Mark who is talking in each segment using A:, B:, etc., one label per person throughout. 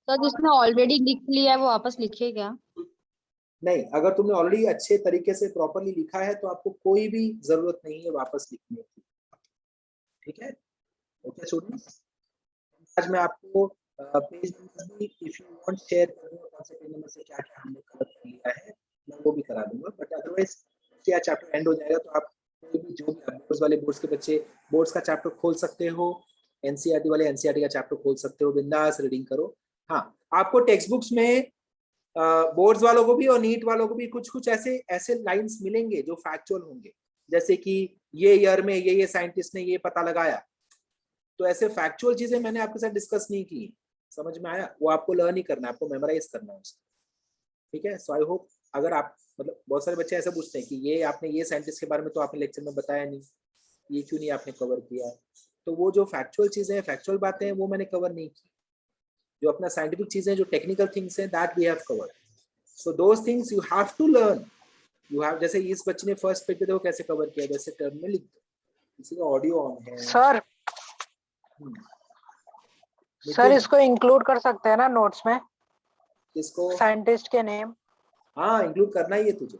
A: तो जिसने ऑलरेडी लिख लिया है वो वापस लिखे क्या?
B: नहीं, अगर तुमने ऑलरेडी अच्छे तरीके से प्रॉपरली लिखा है तो आपको कोई भी जरूरत नहीं है वापस लिखने की। ठीक है, ओके स्टूडेंट्स। आज मैं आपको पेज नंबर भी इफ यू वांट शेयर करूंगा, कौन से पेज नंबर से क्या क्या हमने कवर कर लिया है मैं वो भी करा दूंगा। बट अदरवाइज क्या चैप्टर एंड हो जाएगा तो आप कोई भी जो भी बोर्ड्स वाले बोर्ड्स के बच्चे बोर्ड्स का चैप्टर खोल सकते हो, एनसीईआरटी वाले एनसीईआरटी का चैप्टर खोल सकते हो, बिंदास रीडिंग करो। हाँ, आपको टेक्स्ट बुक्स में बोर्ड्स वालों को भी और नीट वालों को भी कुछ कुछ ऐसे ऐसे लाइंस मिलेंगे जो फैक्चुअल होंगे, जैसे कि ये ईयर में ये साइंटिस्ट ने ये पता लगाया। तो ऐसे फैक्चुअल चीजें मैंने आपके साथ डिस्कस नहीं की, समझ में आया? वो आपको लर्न ही करना है, आपको मेमोराइज करना है उसको। ठीक है, सो आई होप अगर आप मतलब बहुत सारे बच्चे ऐसे पूछते हैं कि ये आपने ये साइंटिस्ट के बारे में तो आपने लेक्चर में बताया नहीं, ये क्यों नहीं आपने कवर किया? तो वो जो फैक्चुअल चीजें हैं, फैक्चुअल बातें हैं, वो मैंने कवर नहीं की। जो अपना साइंटिफिक चीजें, जो टेक्निकल थिंग्स हैं, that we have covered. So those things you have to learn. You have, जैसे इस बच्चे ने फर्स्ट पेज पे देखो कैसे कवर किया, जैसे टर्म में लिख दो, किसी का ऑडियो ऑन है
C: सर। सर इसको इंक्लूड कर सकते हैं ना नोट्स में?
B: किसको?
C: साइंटिस्ट के नेम।
B: हाँ, इंक्लूड करना ही है तुझे।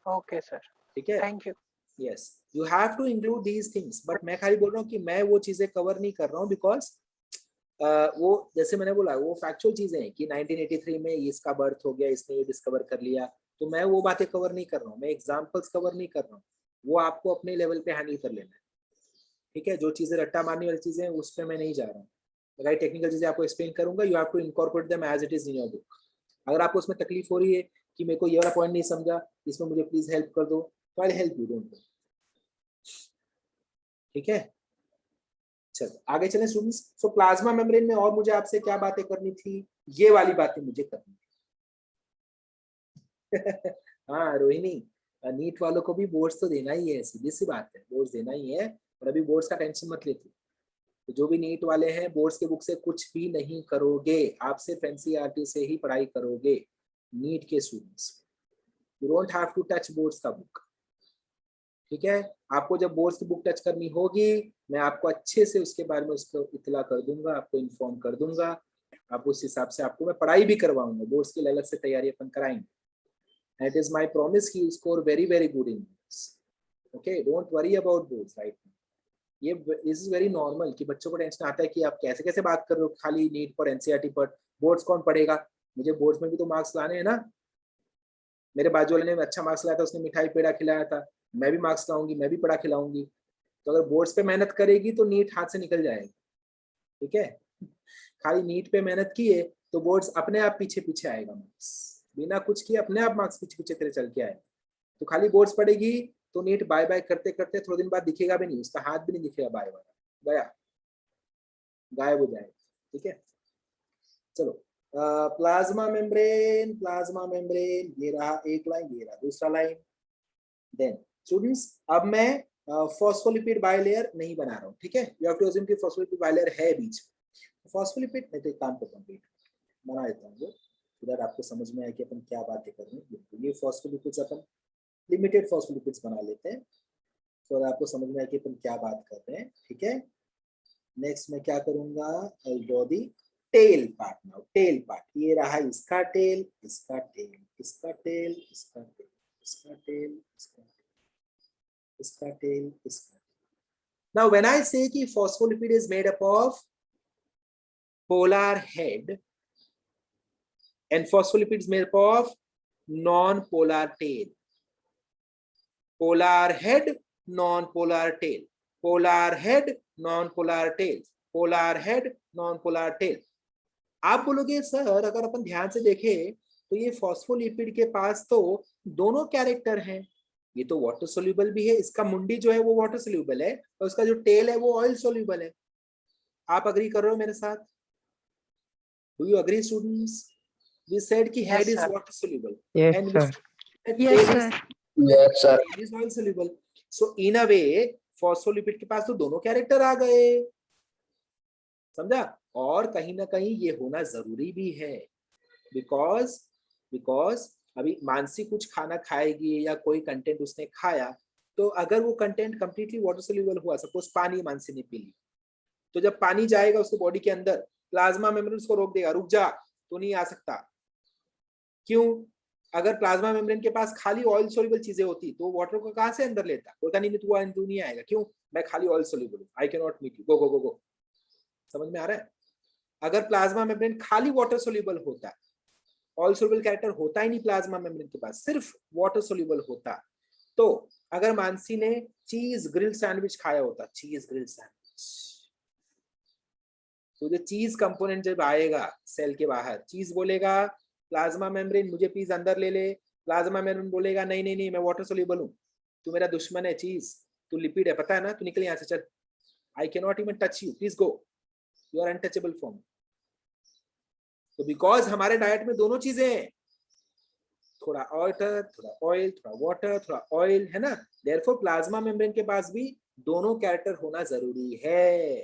C: ओके सर,
B: ठीक है,
C: thank you.
B: Yes, you have to include these things. But मैं खाली बोल रहा हूँ कि मैं वो चीजें कवर नहीं कर रहा हूँ बिकॉज वो जैसे मैंने बोला वो फैक्चुअल चीजें हैं कि 1983 में इसका बर्थ हो गया, इसने ये डिस्कवर कर लिया, तो मैं वो बातें कवर नहीं कर रहा हूँ, मैं एग्जाम्पल्स कवर नहीं कर रहा हूँ। वो आपको अपने लेवल पे हैंडल कर लेना है। ठीक है, जो चीजें रट्टा मारने वाली चीजें हैं उस पर मैं नहीं जा रहा हूँ। राइट, टेक्निकल चीजें आपको एक्सप्लेन करूंगा, you have to incorporate them as it is in your book. अगर आपको उसमें तकलीफ हो रही है कि मेरे को ये वाला पॉइंट नहीं समझा, इसमें मुझे प्लीज हेल्प कर दो, तो I help you, don't worry. ठीक है, चलो आगे चलें स्टूडेंट्स। सो प्लाज्मा मेम्ब्रेन में और मुझे आपसे क्या बातें करनी थी, ये वाली बातें मुझे करनी थी। हाँ रोहिणी, नीट वालों को भी बोर्ड्स तो देना ही है, सीधी सी बात है, बोर्ड्स देना ही है। और अभी बोर्ड्स का टेंशन मत लेती। तो जो भी नीट वाले हैं बोर्ड्स के बुक से कुछ भी नहीं करोगे, आप सिर्फ एनसीईआरटी से ही पढ़ाई करोगे। नीट के students, you don't have to touch boards का बुक। ठीक है, आपको जब बोर्ड्स की बुक टच करनी होगी मैं आपको अच्छे से उसके बारे में उसको इत्तला कर दूंगा, आपको इन्फॉर्म कर दूंगा। आप उस हिसाब से आपको मैं पढ़ाई भी करवाऊंगा, बोर्ड्स की अलग से तैयारी अपन कराएंगे। इट इज माय प्रॉमिस कि you score very very good in boards. Okay, don't worry about boards right. ये दिस इज वेरी नॉर्मल कि बच्चों को टेंशन आता है कि आप कैसे कैसे बात कर रहे हो, खाली नीट पर एनसीईआरटी पर, बोर्ड्स कौन पढ़ेगा? मुझे बोर्ड्स में भी तो मार्क्स लाने हैं ना। मेरे बाजू वाले ने अच्छा मार्क्स लाया था, उसने मिठाई पेड़ा खिलाया था, मैं भी मार्क्स लाऊंगी, मैं भी पढ़ा खिलाऊंगी। तो अगर बोर्ड्स पे मेहनत करेगी तो नीट हाथ से निकल जाएगा। ठीक है, खाली नीट पे मेहनत की है तो बोर्ड्स अपने आप पीछे पीछे आएगा, मार्क्स बिना कुछ किए अपने आप मार्क्स पीछे पीछे तेरे चल के आएगा। तो खाली बोर्ड्स पढ़ेगी तो नीट बाय बाय करते करते थोड़े दिन बाद दिखेगा भी नहीं, उसका हाथ भी नहीं दिखेगा, बाय वाला गया, गायब हो जाएगा। ठीक है, चलो प्लाज्मा मेम्ब्रेन, प्लाज्मा मेम्ब्रेन ये रहा एक लाइन, ये रहा दूसरा लाइन। देन स्टूडेंट्स अब मैं फॉस्फोलिपिड बायलेयर नहीं बना रहा हूँ। ठीक है, यू हैव टू अज्यूम कि फॉस्फोलिपिड बायलेयर है बीच में। फॉस्फोलिपिड मैं तो एक काम करता हूँ, बना देता हूँ सो दैट आपको समझ में आए कि अपन क्या बातें कर रहे हैं। बिल्कुल, ये फॉस्फोलिपिड्स अपन लिमिटेड फॉस्फोलिपिड्स बना लेते हैं तो आपको समझ में आए कि अपन क्या बात कर रहे हैं। ठीक है, नेक्स्ट मैं क्या करूंगा, I draw the tail part now. Tail part ये रहा, इसका टेल, इसका टेल, इसका टेल, इसका टेल, इसका टेल, इसका टेल, इसका टेल, इसका tell. Now when I say कि phospholipid is made up of polar head and phospholipid is made up of non-polar tail. Polar head, non-polar tail. Polar head, non-polar tail. Polar head, non-polar tail. आप बोलोगे sir अगर अपन ध्यान से देखें तो ये phospholipid के पास तो दोनों कैरेक्टर हैं, ये तो वाटर सोल्यूबल भी है, इसका मुंडी जो है वो वाटर सोल्यूबल है और उसका जो टेल है वो ऑयल सोल्यूबल है। आप अग्री कर रहे हो मेरे साथ? Do you agree students? We said कि head is water soluble and yes sir is oil soluble. So in a way phospholipid के पास तो दोनों कैरेक्टर आ गए, समझा? और कहीं ना कहीं ये होना जरूरी भी है बिकॉज अभी मानसी कुछ खाना खाएगी या कोई कंटेंट उसने खाया, तो अगर वो कंटेंट कंप्लीटली वाटर सोल्यूबल हुआ, सपोज पानी मानसी ने पी ली, तो जब पानी जाएगा उसके बॉडी के अंदर प्लाज्मा मेम्ब्रेन उसको रोक देगा, रुक जा तो नहीं आ सकता। क्यों? अगर प्लाज्मा मेम्ब्रेन के पास खाली ऑयल सोल्यूबल चीजें होती तो वाटर को कहां से अंदर लेता? बोलता नहीं तू नहीं आएगा। क्यों? मैं खाली ऑयल सोल्यूबल हूं, I can not meet you, go go go go. समझ में आ रहा है? अगर प्लाज्मा मेम्ब्रेन खाली वाटर सोल्यूबल होता, ऑयल सोल्यूबल कैरेक्टर होता ही नहीं प्लाज्मा मेम्ब्रेन के पास, सिर्फ वाटर सोल्यूबल होता, तो अगर मानसी ने चीज ग्रिल सैंडविच खाया होता, चीज ग्रिल सैंडविच, तो जो चीज कंपोनेंट जब आएगा सेल के बाहर, चीज बोलेगा प्लाज्मा मेम्ब्रेन मुझे प्लीज अंदर ले ले, प्लाज्मा मेम्ब्रेन बोलेगा नहीं नहीं नहीं मैं वाटर सोल्यूबल हूं, तू मेरा दुश्मन है चीज, तू लिपिड है पता है ना, तू निकल यहाँ से चल, I can not even touch you, please go, you are untouchable for me. तो बिकॉज हमारे डाइट में दोनों चीजें हैं, थोड़ा वाटर थोड़ा ऑयल, थोड़ा वाटर थोड़ा ऑयल, है ना, देयरफॉर प्लाज्मा मेम्ब्रेन के पास भी दोनों कैरेक्टर होना जरूरी है।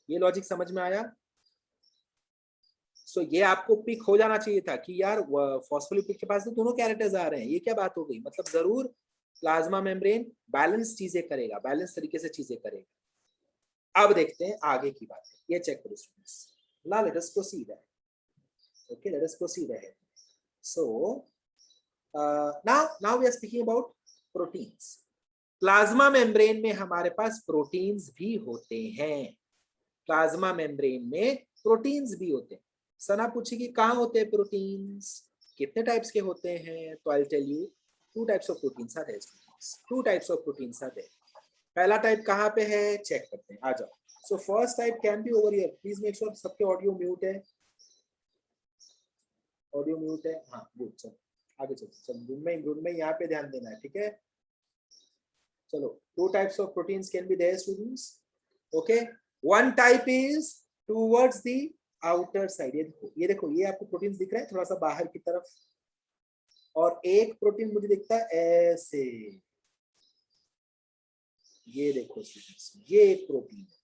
B: ये लॉजिक समझ में आया? सो ये आपको पिक हो जाना चाहिए था कि यार फॉस्फोलिपिड के पास तो दोनों कैरेक्टर्स आ रहे हैं, ये क्या बात हो गई? मतलब जरूर प्लाज्मा मेम्ब्रेन बैलेंस चीजें करेगा, बैलेंस तरीके से चीजें करेगा। अब देखते हैं आगे की बात, ये चेक करो students. Now let us proceed ahead. Okay, let us proceed ahead. So now we are speaking about proteins. Plasma membrane में हमारे पास प्रोटीन्स भी होते हैं, प्लाज्मा मेम्ब्रेन में प्रोटीन्स भी होते हैं। सना पूछेगी कहाँ होते हैं प्रोटीन्स, कितने टाइप्स के होते हैं? तो I will tell you, two types of proteins are there. Two types of proteins are there. पहला टाइप कहाँ पे है चेक करते हैं, आ जाओ। So first type can be over here, please make sure सबके ऑडियो म्यूट है, ऑडियो म्यूट है, हाँ गुड। चलो आगे चलो, चलो रूम में यहाँ पे ध्यान देना है, ठीक है? चलो, two types of proteins can be there students, okay. One type is towards the outer side, ये देखो ये देखो, ये आपको प्रोटीन्स दिख रहा है थोड़ा सा बाहर की तरफ, और एक प्रोटीन मुझे दिखता है ऐसे, ये देखो स्टूडेंट्स, ये एक प्रोटीन है।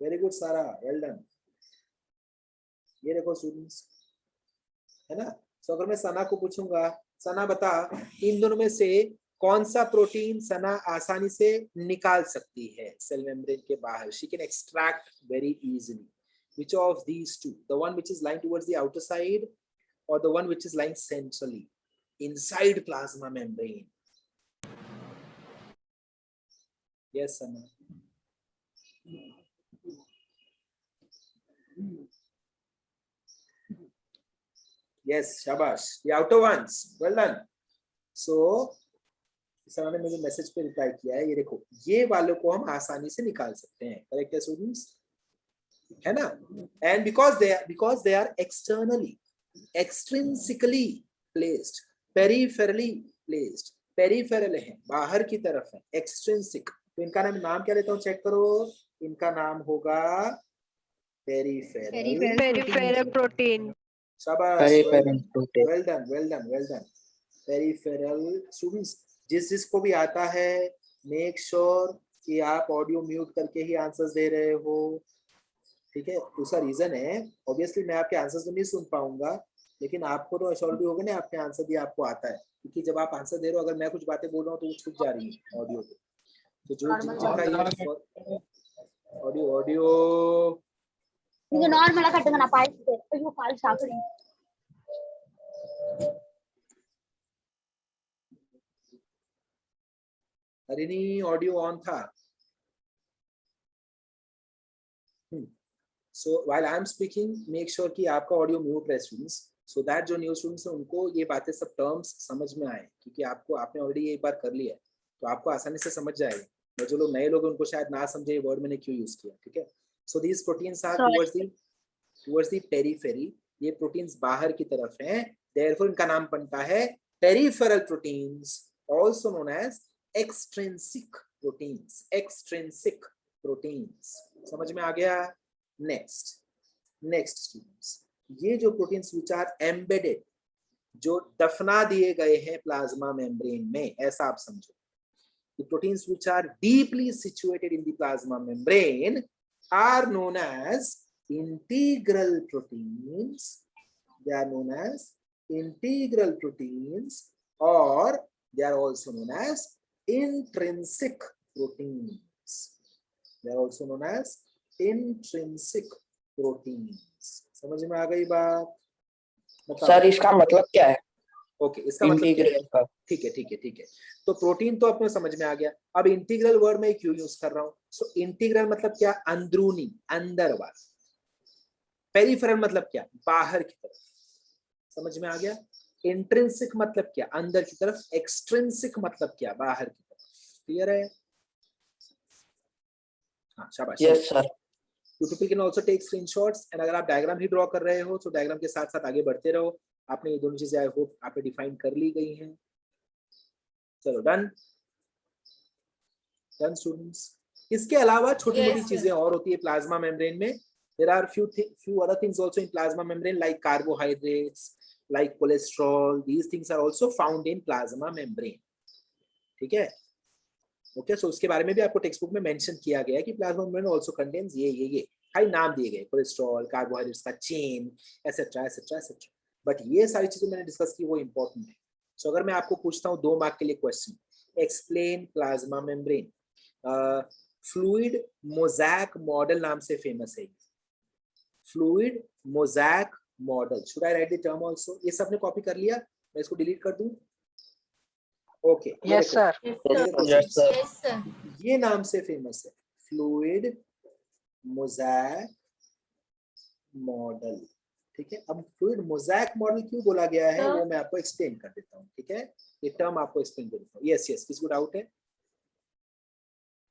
B: वेरी गुड सारा, वेल डन। ये देखो स्टूडेंट्स, है ना? तो अगर मैं सना को पूछूंगा, सना बता इन दोनों में से कौन सा प्रोटीन सना आसानी से निकाल सकती है सेल मेम्ब्रेन के बाहर? She can extract very easily. Which of these two? The one which is lying towards the outer side, or the one which is lying centrally inside plasma membrane? Yes, Sana. Yes, shabash. The outer ones. Well done. So, सना ने मुझे message पे reply किया है, ये देखो ये वालों को हम आसानी से निकाल सकते हैं, करेक्ट है स्टूडेंट्स? है ना? And because they are externally, extrinsically placed, peripherally placed, peripheral है, बाहर की तरफ है, एक्सट्रिंसिक, तो इनका नाम क्या लेता हूँ चेक करो, इनका नाम होगा पेरिफेरल
C: प्रोटीन।
B: शाबाश, well done well done well done. Peripheral students, जिसको भी आता है मेक श्योर कि आप ऑडियो म्यूट करके ही आंसर्स दे रहे हो, ठीक है? उसका रीजन है, ऑब्वियसली मैं आपके आंसर्स तो नहीं सुन पाऊंगा, लेकिन आपको तो एश्योरिटी होगा ना आपने आंसर दिया, आपको आता है, क्योंकि जब आप आंसर दे रहे हो, अगर मैं कुछ बातें बोल रहा हूँ तो वो छूट जा रही है ऑडियो पे। तो जो जिनका ये ऑडियो
A: நீங்க நார்மலா கட்டுங்க, நான் பாய்ச்சிட்டு ஐயோ கால் சாப்பிடுங்க.
B: अरे नहीं, ऑडियो ऑन था। सो while I am speaking make sure कि आपका ऑडियो म्यूट रहे स्टूडेंट्स, सो दैट जो न्यू स्टूडेंट्स हैं उनको ये बातें सब टर्म्स समझ में आए, क्योंकि आपने ऑलरेडी एक बार कर लिया है तो आपको आसानी से समझ जाएगा, और जो लोग नए लोग हैं उनको शायद ना समझे ये वर्ड मैंने क्यों यूज किया, ठीक है? So these proteins are towards the periphery, ये प्रोटीन्स बाहर की तरफ हैं, देयरफॉर इनका नाम बनता है peripheral proteins, also known as extrinsic proteins, extrinsic proteins. समझ में आ गया? नेक्स्ट स्टूडेंट्स, ये जो प्रोटीन्स विच आर एम्बेडेड, जो दफना दिए गए हैं प्लाज्मा मेम्ब्रेन में, ऐसा आप समझो, the proteins which are deeply situated in the plasma membrane are known as integral proteins. They are known as integral proteins, or they are also known as intrinsic proteins. They are also known as intrinsic proteins. समझ में आ गई बात? बताओ।
D: Sir इसका मतलब क्या है
B: okay, इसका मतलब क्या है?
D: इंटीग्रल का?
B: ठीक है ठीक है ठीक है। तो प्रोटीन तो अपने समझ में आ गया। अब इंटीग्रल वर्ड में क्यों यूज कर रहा हूँ? सो इंटीग्रल मतलब क्या? अंदरूनी, अंदर वाला। पेरिफेरल मतलब क्या? बाहर की तरफ। समझ में आ गया? इंट्रिंसिक मतलब क्या? अंदर की तरफ। एक्सट्रिंसिक मतलब क्या? बाहर की तरफ। क्लियर है? हाँ शाबाश।
D: Yes sir.
B: You people can also take screenshots and अगर आप डायग्राम ही ड्रॉ कर रहे हो तो डायग्राम के साथ साथ आगे बढ़ते रहो। आपने ये दोनों चीजें आई होप आपने डिफाइन कर ली गई हैं। चलो डन डन स्टूडेंट्स। इसके अलावा छोटी मोटी
A: Yes, sir.
B: चीजें और होती है प्लाज्मा मेम्ब्रेन में। There are few other things also in plasma membrane like carbohydrates, like cholesterol. These things are also found in plasma membrane. ठीक है? ओके, सो उसके बारे में भी आपको टेक्स्ट बुक में मेंशन किया गया है कि प्लाज्मा मेम्ब्रेन आल्सो कंटेन्स ये हाई नाम दिए गए, कोलेस्ट्रॉल, कार्बोहाइड्रेट्स का chain, etcetera etcetera etcetera. But ये सारी चीजें मैंने डिस्कस की वो इंपॉर्टेंट है। सो अगर मैं आपको पूछता हूँ 2 मार्क के लिए question, explain plasma membrane. Fluid mosaic model नाम से फेमस है। Fluid mosaic model, should I right the term also? ये सबने कॉपी कर लिया? मैं इसको डिलीट कर दूं? Okay,
C: yes sir.
A: Yes, sir.
D: Yes sir.
A: Yes, sir.
B: ये नाम से फेमस है, फ्लूइड मोज़ैक मॉडल। ठीक है, अब फ्लूइड मोज़ैक मॉडल क्यों बोला गया है वो मैं आपको एक्सप्लेन कर देता हूँ। ठीक है, ये टर्म आपको एक्सप्लेन कर देता हूँ। यस यस, किसको डाउट है?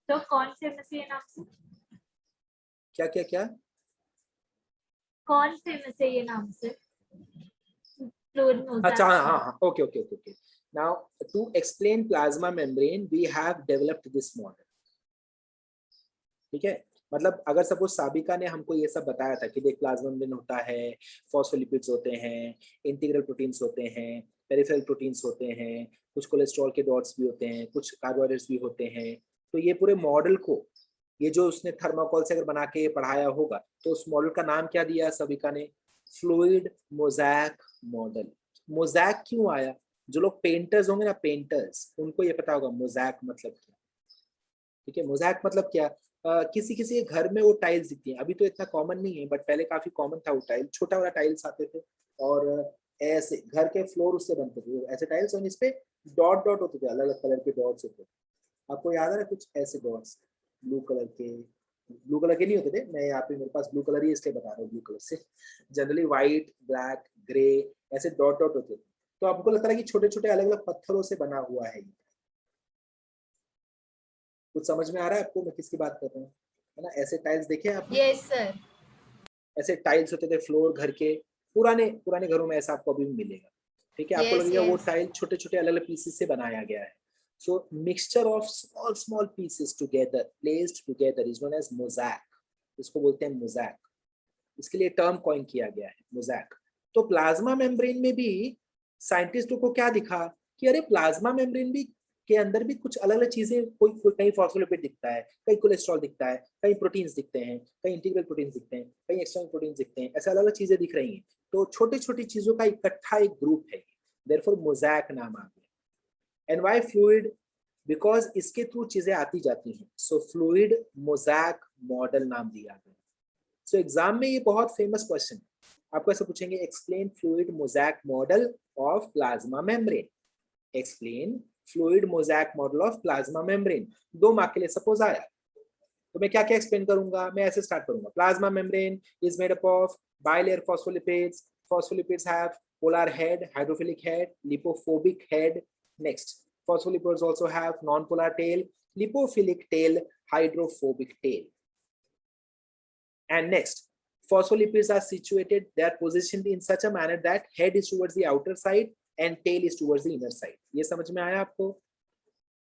A: तो कौन से में से ये नाम से?
B: क्या क्या क्या?
A: कौन से में से ये नाम से? Fluid mosaic.
B: अच्छा हाँ हाँ, okay okay okay okay. Now to explain plasma membrane we have developed this model. ठीक है, मतलब अगर सपोज साबिका ने हमको ये सब बताया था कि देख प्लाज्मा मेम्ब्रेन होता है, फॉस्फोलिपिड्स होते हैं, इंटीग्रल प्रोटीन्स होते हैं, पेरिफेरल प्रोटीन्स होते हैं, कुछ कोलेस्ट्रॉल के डॉट्स भी होते हैं, कुछ कार्बोहाइड्रेट्स भी होते हैं। तो ये पूरे मॉडल को, ये जो उसने थर्माकोल से अगर बना के पढ़ाया होगा तो उस मॉडल का नाम क्या दिया सबिका ने? Fluid mosaic model. मोज़ैक क्यों आया? जो लोग पेंटर्स होंगे ना, पेंटर्स, उनको ये पता होगा मोज़ैक मतलब क्या। ठीक है, मोज़ैक मतलब क्या? किसी किसी के घर में वो टाइल्स दिखती हैं, अभी तो इतना कॉमन नहीं है बट पहले काफी कॉमन था वो टाइल, छोटा वाला टाइल्स आते थे और ऐसे घर के फ्लोर उससे बनते थे ऐसे टाइल्स, और इस पे डॉट डॉट होते थे, अलग अलग कलर के डॉट्स होते थे। आपको याद है कुछ ऐसे डॉट्स? ब्लू कलर के, ब्लू कलर के नहीं होते थे, मैं यहाँ पे मेरे पास ब्लू कलर ही इसलिए बता रहा हूँ, ब्लू कलर से जनरली व्हाइट, ब्लैक, ग्रे ऐसे डॉट डॉट होते थे। तो आपको लगता है कि छोटे छोटे अलग अलग पत्थरों से बना हुआ है। कुछ समझ में आ रहा है आपको मैं किसकी बात कर रहा हूँ? है ना, ऐसे टाइल्स देखे आपने?
A: Yes, sir.
B: ऐसे टाइल्स होते थे फ्लोर घर के, पुराने पुराने घरों में ऐसा आपको अभी भी मिलेगा। ठीक है, आपको
A: Yes,
B: लगेगा वो
A: yes.
B: टाइल छोटे छोटे अलग अलग पीसेस से बनाया गया है। So mixture of small small pieces together, placed together is known as mosaic. इसको बोलते हैं मोज़ैक, इसके लिए टर्म कॉइन किया गया है मोज़ैक। तो प्लाज्मा मेम्ब्रेन में भी साइंटिस्टों को क्या दिखा कि अरे प्लाज्मा मेम्ब्रेन भी के अंदर भी कुछ अलग अलग चीजें, कोई कहीं फॉस्फोलिपिड दिखता है, कहीं कोलेस्ट्रॉल दिखता है, कहीं प्रोटीन्स दिखते हैं, कहीं इंटीग्रल प्रोटीन्स दिखते हैं, कहीं एक्सटर्नल प्रोटीन्स दिखते हैं, ऐसे अलग अलग चीजें दिख रही हैं। तो छोटी छोटी चीजों का इकट्ठा एक ग्रुप है, देयरफॉर मोज़ैक नाम आ गया। And why fluid? बिकॉज इसके थ्रू चीजें आती जाती हैं, सो फ्लूइड मोज़ैक मॉडल नाम दिया गया। सो एग्जाम में ये बहुत फेमस क्वेश्चन आपको ऐसे पूछेंगे, explain fluid mosaic model of plasma membrane. Explain fluid mosaic model of plasma membrane. 2 mark के लिए सपोज आया तो मैं क्या क्या एक्सप्लेन करूंगा? मैं ऐसे स्टार्ट करूंगा, plasma membrane is made up of bilayer phospholipids. Phospholipids have polar head, hydrophilic head, lipophobic head. Next, phospholipids also have non-polar tail, lipophilic tail, hydrophobic tail. And next, phospholipids are situated, they are positioned in such a manner that head is towards the outer side and tail is towards the inner side. ये समझ में आया आपको?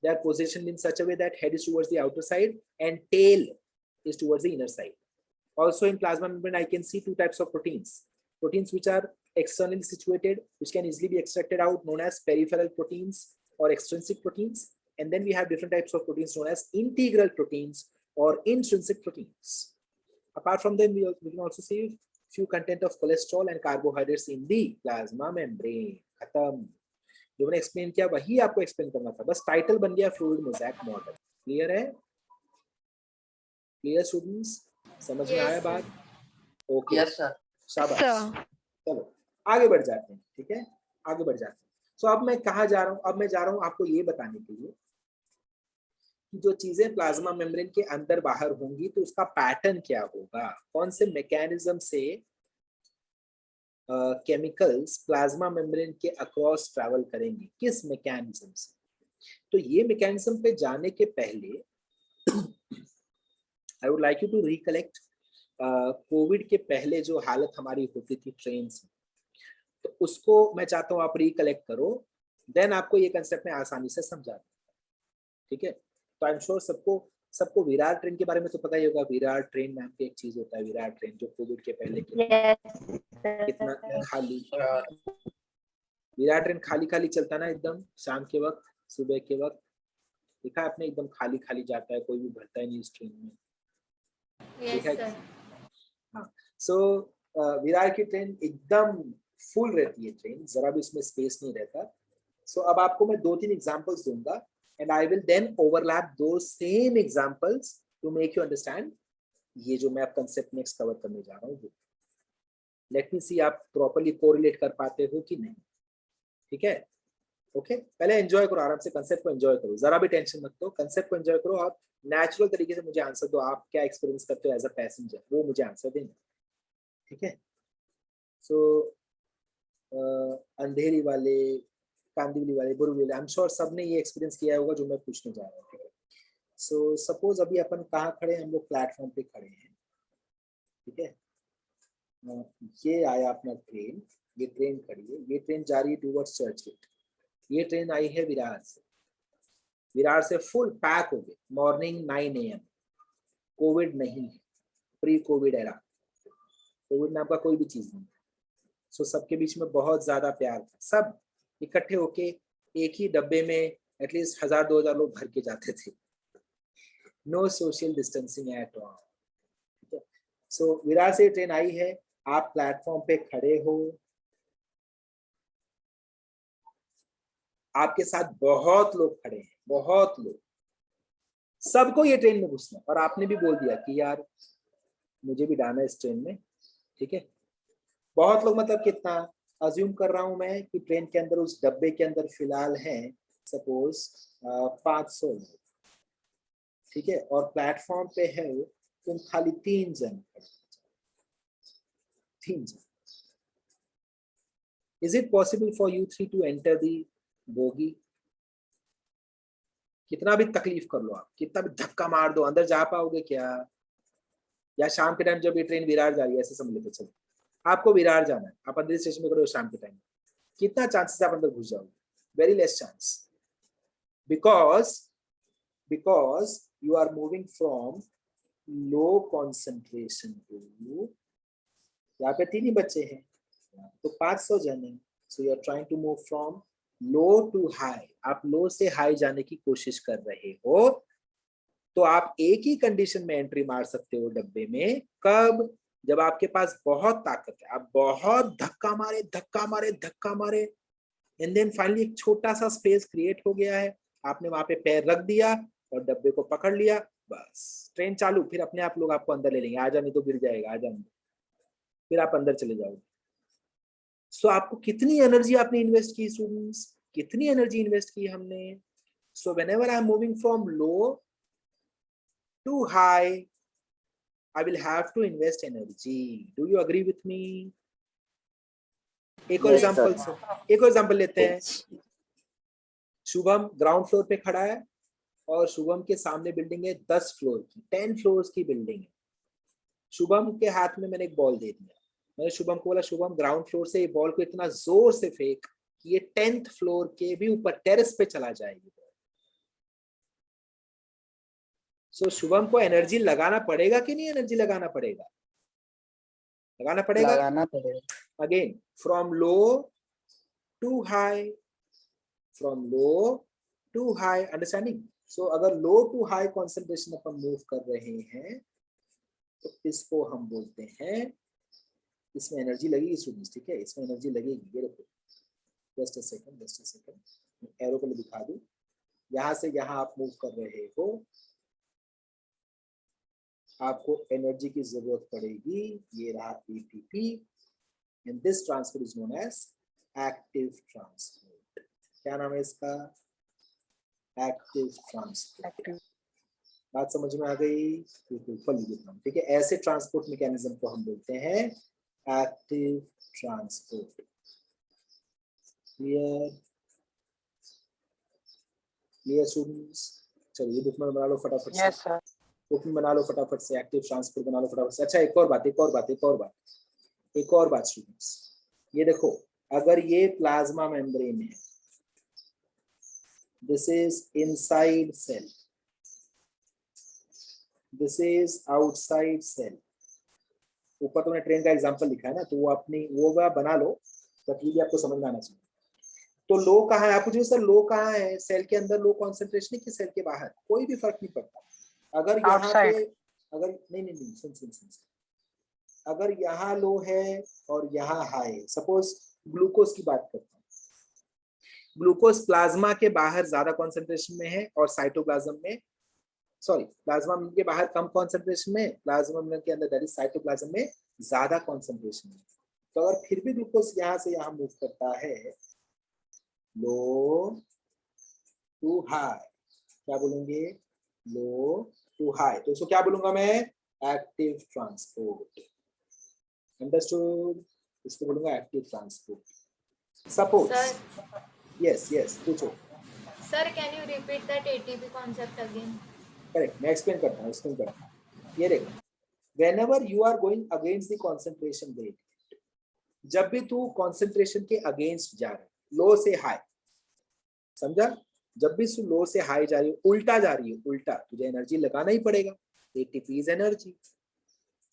B: They are positioned in such a way that head is towards the outer side and tail is towards the inner side. Also in plasma membrane, I can see 2 types of proteins. Proteins which are externally situated, which can easily be extracted out, known as peripheral proteins or extrinsic proteins. And then we have different types of proteins known as integral proteins or intrinsic proteins. Apart from them, we can also see few content of cholesterol and carbohydrates in the plasma membrane. खत्म। जो मैंने explain किया वही आपको explain करना था, बस title बन गया फ्लूइड मोज़ैक मॉडल। क्लियर है? Clear students? समझ में आया बात? Okay
D: yes sir.
B: शाबाश।
E: सर
B: चलो आगे बढ़ जाते हैं, ठीक है, आगे बढ़ जाते हैं। सो अब मैं कहाँ जा रहा हूँ? अब मैं जा रहा हूँ आपको ये बताने के लिए कि जो चीजें प्लाज्मा मेम्ब्रेन के अंदर बाहर होंगी तो उसका पैटर्न क्या होगा, कौन से मैकेनिज्म से केमिकल्स प्लाज्मा मेम्ब्रेन के अक्रॉस ट्रैवल करेंगे, किस मैकेनिज्म से। तो ये मैकेनिज्म पे जाने के पहले I would like you to recollect covid के पहले जो हालत हमारी होती थी ट्रेन में, तो उसको मैं चाहता हूँ आप रिकलेक्ट करो, देन आपको ये कंसेप्ट में आसानी से समझा दूँ, ठीक है। तो आई एम श्योर सबको विराट ट्रेन के बारे में तो पता ही होगा। विराट ट्रेन नाम की एक चीज होता है, विराट ट्रेन, जो कोविड के पहले कितना खाली, विराट ट्रेन खाली खाली चलता ना एकदम, शाम के वक्त सुबह के वक्त देखा आपने, एकदम खाली खाली जाता है, कोई भी भरता है नहीं उस ट्रेन में, देखा है? हाँ। सो विराट की ट्रेन एकदम फुल रहती है, ट्रेन जरा भी उसमें स्पेस नहीं रहता। सो अब आपको मैं 2-3 एग्जांपल्स दूंगा and I will then overlap those same examples to make you understand ये जो मैं अब कंसेप्ट नेक्स्ट कवर करने जा रहा हूँ। लेट मी सी आप प्रॉपर्ली कोरिलेट कर पाते हो कि नहीं, ठीक है। ओके पहले एंजॉय करो, आराम से कंसेप्ट को एंजॉय करो, जरा भी टेंशन मत लो, कंसेप्ट को एंजॉय करो और नेचुरल तरीके से मुझे आंसर दो, आप क्या एक्सपीरियंस करते हो एज अ पैसेंजर, वो मुझे आंसर देना, ठीक है। सो अंधेरी वाले, कांदिवली वाले, बोरीवली, आई एम श्योर सबने ये एक्सपीरियंस किया होगा जो मैं पूछने जा रहा हूँ, ठीक है। सो सपोज अभी अपन कहाँ खड़े हैं, हम लोग प्लेटफॉर्म पे खड़े हैं, ठीक है। ये आया अपना ट्रेन, ये ट्रेन खड़ी है, ये ट्रेन जा रही है टूवर्ड्स चर्चगेट, ये ट्रेन आई है विरार से, विरार से फुल पैक हो गई, मॉर्निंग 9 AM, कोविड नहीं है, प्री कोविड एरा, कोविड नाम का कोई भी चीज नहीं। सो सबके बीच में बहुत ज्यादा प्यार था, सब इकट्ठे होके एक ही डब्बे में एटलीस्ट 1000-2000 लोग भर के जाते थे, no social distancing at all, ठीक है। सो विरार से ट्रेन आई है, आप प्लेटफॉर्म पे खड़े हो, आपके साथ बहुत लोग खड़े हैं, बहुत लोग, सबको ये ट्रेन में घुसना, और आपने भी बोल दिया कि यार मुझे भी डालना है इस ट्रेन में, ठीक है। बहुत लोग मतलब कितना, अज्यूम कर रहा हूं मैं कि ट्रेन के अंदर उस डब्बे के अंदर फिलहाल हैं सपोज 500 लोग, ठीक है, और प्लेटफॉर्म पे है तुम खाली 3 जन, 3 जन। Is it possible for you 3 to enter the bogie? कितना भी तकलीफ कर लो आप, कितना भी धक्का मार दो, अंदर जा पाओगे क्या? या शाम के टाइम जब ये ट्रेन विरार जा रही है, ऐसे समझ लेते चलो आपको विरार जाना है, आप अंदर स्टेशन में करो शाम के टाइम, कितना चांसेस आप अंदर घुस जाओगे? Very less chance, because you are moving from low concentration to, यहाँ पे 3 ही बच्चे हैं तो 500 जन है, so you are trying to move from low to high, आप लो से हाई जाने की कोशिश कर रहे हो, तो आप एक ही कंडीशन में एंट्री मार सकते हो डब्बे में, कब? जब आपके पास बहुत ताकत है, आप बहुत धक्का मारे धक्का मारे धक्का मारे, एंड देन फाइनली एक छोटा सा स्पेस क्रिएट हो गया है, आपने वहां पे पैर रख दिया और डब्बे को पकड़ लिया, बस ट्रेन चालू, फिर अपने आप लोग आपको अंदर ले लेंगे, आजा नहीं तो गिर जाएगा, आजा नहीं, फिर आप अंदर चले जाओगे। सो आपको कितनी एनर्जी आपने इन्वेस्ट की स्टूडेंट्स, कितनी एनर्जी इन्वेस्ट की हमने? So whenever I am moving from low to high, I will have to invest energy. Do you agree with me? एक और एग्जांपल लेते हैं। शुभम ग्राउंड फ्लोर पे खड़ा है और शुभम के सामने बिल्डिंग है 10 फ्लोर की, 10 फ्लोर्स की बिल्डिंग है। शुभम के हाथ में मैंने एक बॉल दे दिया, मैंने शुभम को बोला शुभम ग्राउंड फ्लोर से ये बॉल को इतना जोर से फेंक कि ये 10th फ्लोर के भी ऊपर टेरेस पे चला जाएगी। सो शुभम को एनर्जी लगाना पड़ेगा कि नहीं? एनर्जी लगाना पड़ेगा, लगाना पड़ेगा,
D: लगाना पड़ेगा।
B: Again from low to high, from low to high, understanding? So अगर लो टू हाई कॉन्सेंट्रेशन अपन मूव कर रहे हैं तो इसको हम बोलते हैं, इसमें एनर्जी लगेगी स्टूडेंट्स, ठीक है, इसमें एनर्जी लगेगी। ये देखो, जस्ट अ सेकंड, एरो को दिखा दूं, यहां से यहां आप मूव कर रहे हो, आपको एनर्जी की जरूरत पड़ेगी। ये रहा ATP and this transport is known as active transport. क्या नाम है इसका? Active transport. बात समझ में आ गई? ऊपर लिख देता हूं, ठीक है। ऐसे ट्रांसपोर्ट मैकेनिज्म को हम बोलते हैं active transport. Clear? Clear students? चलो ये बुक में बना लो फटाफट से।
C: Yes sir.
B: बुक में बना लो फटाफट से, एक्टिव ट्रांसपोर्ट बना लो फटाफट से। अच्छा एक और बात स्टूडेंट्स, ये देखो, अगर ये प्लाज्मा मेम्ब्रेन है, this is inside cell, this is outside cell. ऊपर तुमने ट्रेन का एग्जांपल लिखा है ना, तो वो अपनी वो बना लो, ताकि भी आपको समझ में आना चाहिए। तो लो कहाँ है? आप पूछिए सर लो कहाँ है? सेल के अंदर लो कॉन्सेंट्रेशन है कि सेल के बाहर? कोई भी फर्क नहीं पड़ता। अगर यहाँ पे अगर नहीं सुन, अगर यहाँ लो है और यहाँ हाई है, सपोज ग्लूकोज की बात करता हूँ, ग्लूकोज प्लाज्मा के बाहर ज्यादा कॉन्सेंट्रेशन में है और साइटोप्लाज्म में, सॉरी प्लाज्मा के बाहर कम कॉन्सेंट्रेशन में, प्लाज्मा के अंदर दैट इज साइटोप्लाज्म में ज्यादा कॉन्सेंट्रेशन में। तो अगर फिर भी ग्लूकोज यहाँ से यहाँ मूव करता है, लो टू हाई, क्या बोलेंगे? लो टू हाई। तो इसको क्या बोलूंगा मैं? Active transport. अंडरस्टूड? इसको बोलूंगा एक्टिव ट्रांसपोर्ट। सपोज यस पूछो
D: sir, can you repeat that ATP concept again?
B: Correct, मैं एक्सप्लेन करता हूँ। ये देखो, whenever you are going against the concentration rate, जब भी तू concentration के अगेंस्ट जा रहा है, लो से हाई, समझा? जब भी लो से हाई जा रही है, उल्टा जा रही है, उल्टा, तुझे एनर्जी लगाना ही पड़ेगा। ATP is energy.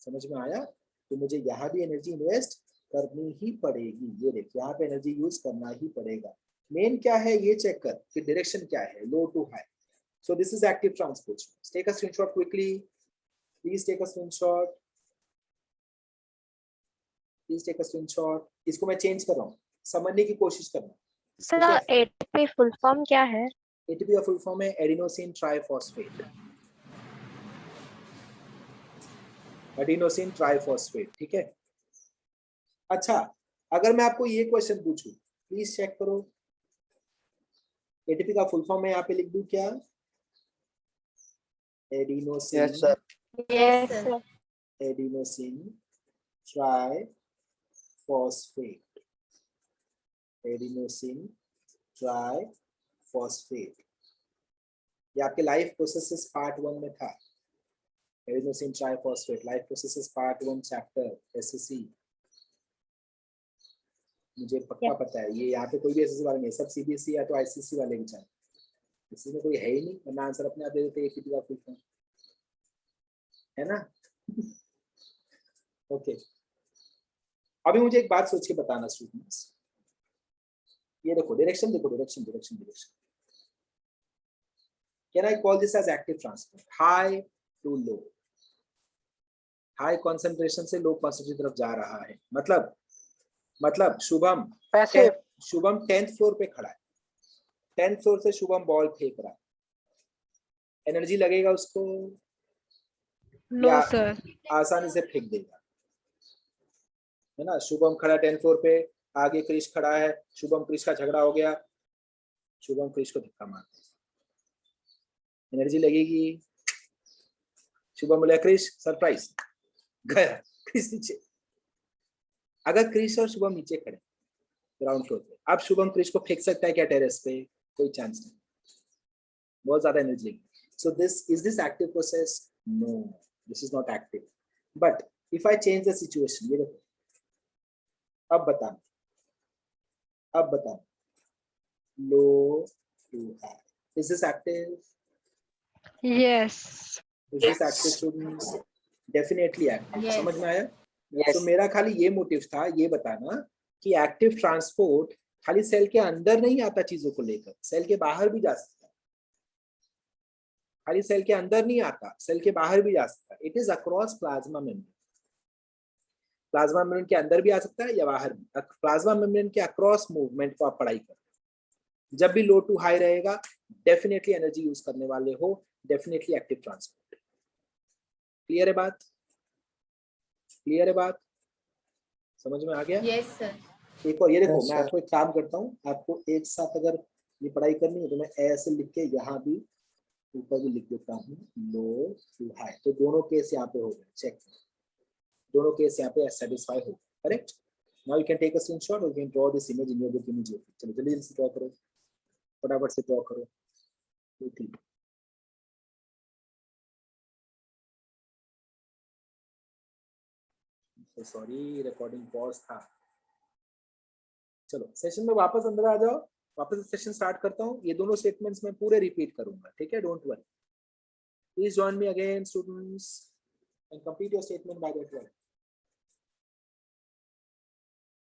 B: समझ में आया? तो मुझे यहाँ भी एनर्जी इन्वेस्ट करनी ही पड़ेगी। ये देख, यहाँ पे एनर्जी यूज करना ही पड़ेगा। मेन क्या है ये चेक कर कि डायरेक्शन क्या है, low to high. So this is active transport. Take a screenshot quickly. Please take a screenshot. Please take a screenshot. इसको मैं चेंज कर रहा हूँ, समझने की कोशिश करना।
A: सर एटीपी फुल फॉर्म क्या है?
B: एटीपी का फुल फॉर्म है एडिनोसिन ट्राइफॉस्फेट। एडिनोसिन ट्राइफॉस्फेट, ठीक है। अच्छा, अगर मैं आपको ये क्वेश्चन पूछूं, प्लीज चेक करो, एटीपी का फुल फॉर्म है, यहाँ पे लिख दूं क्या? Adenosine.
A: Yes sir.
B: Adenosine triphosphate. Adenosine triphosphate. ये आपके लाइफ प्रोसेसेस पार्ट 1 में था। Adenosine triphosphate, life processes part 1 chapter SSC. मुझे पक्का पता है ये, यहाँ पे कोई भी एसएससी वाले नहीं, सब सीबीएसई या तो आईसीएसई वाले भी चाहिए, इसमें कोई है ही नहीं, वरना आंसर अपने आप दे देते एटीपी का फुल फॉर्म, है ना? ओके, अभी मुझे एक बात सोच के बताना स्टूडेंट्स, ये देखो डायरेक्शन, देखो direction. Can I call this as active transport? High to low, high concentration से लो कॉन्सेंट्रेशन तरफ जा रहा है। मतलब शुभम 10th फ्लोर पे खड़ा है, 10th फ्लोर से शुभम बॉल फेंक रहा है, एनर्जी लगेगा उसको?
A: No sir.
B: आसानी से फेंक देगा, है ना? शुभम खड़ा 10th फ्लोर पे, आगे क्रिश खड़ा है, शुभम क्रिश का झगड़ा हो गया, शुभम क्रिश को धक्का मार, एनर्जी लगेगी? शुभम बोले क्रिश सरप्राइज, गया क्रिश नीचे। अगर क्रिश और शुभम नीचे खड़े ग्राउंड फ्लोर पे, अब शुभम क्रिश को फेंक सकता है क्या टेरेस पे? कोई चांस नहीं, बहुत ज्यादा एनर्जी लगेगी। So this is this active process? No, this is not active. But if I change the situation, ये देखो, अब बताना, low to high, is this active?
A: Yes.
B: Is this active students? Definitely active.
D: Yes.
B: समझ में आया? तो मेरा खाली ये मोटिव था, ये बताना कि एक्टिव ट्रांसपोर्ट खाली सेल के अंदर नहीं आता चीजों को लेकर, सेल के बाहर भी जा सकता है। खाली सेल के अंदर नहीं आता, सेल के बाहर भी जा सकता है। It is across plasma membrane. Plasma membrane के अंदर भी आ सकता है या बाहर भी। प्लाज्मा मेम्ब्रेन के अक्रॉस मूवमेंट को आप पढ़ाई करें। जब भी लो टू हाई रहेगा, डेफिनेटली एनर्जी यूज करने वाले हो, डेफिनेटली एक्टिव ट्रांसपोर्ट। क्लियर है बात? क्लियर है बात? समझ में आ गया?
D: Yes, sir.
B: एक और ये देखो,
E: Yes,
B: मैं
E: sir.
B: आपको एक काम करता हूँ, आपको एक साथ अगर ये पढ़ाई करनी है तो मैं ऐसे लिख के यहाँ भी ऊपर भी लिख देता हूँ लो टू हाई, तो दोनों केस यहाँ पे हो गए, चेक दोनों केस यहाँ पे सेटिस्फाई हो गए, correct? Now you can take a screenshot और you can draw this image in your book immediately. चलो जल्दी से ड्रॉ करो, फटाफट से ड्रॉ करो। सॉरी, रिकॉर्डिंग पॉज था। चलो सेशन में वापस अंदर आ जाओ, वापस सेशन स्टार्ट करता हूँ। ये दोनों स्टेटमेंट्स मैं पूरे रिपीट करूंगा, ठीक है? Don't worry, please join me again students and complete your statement by that one.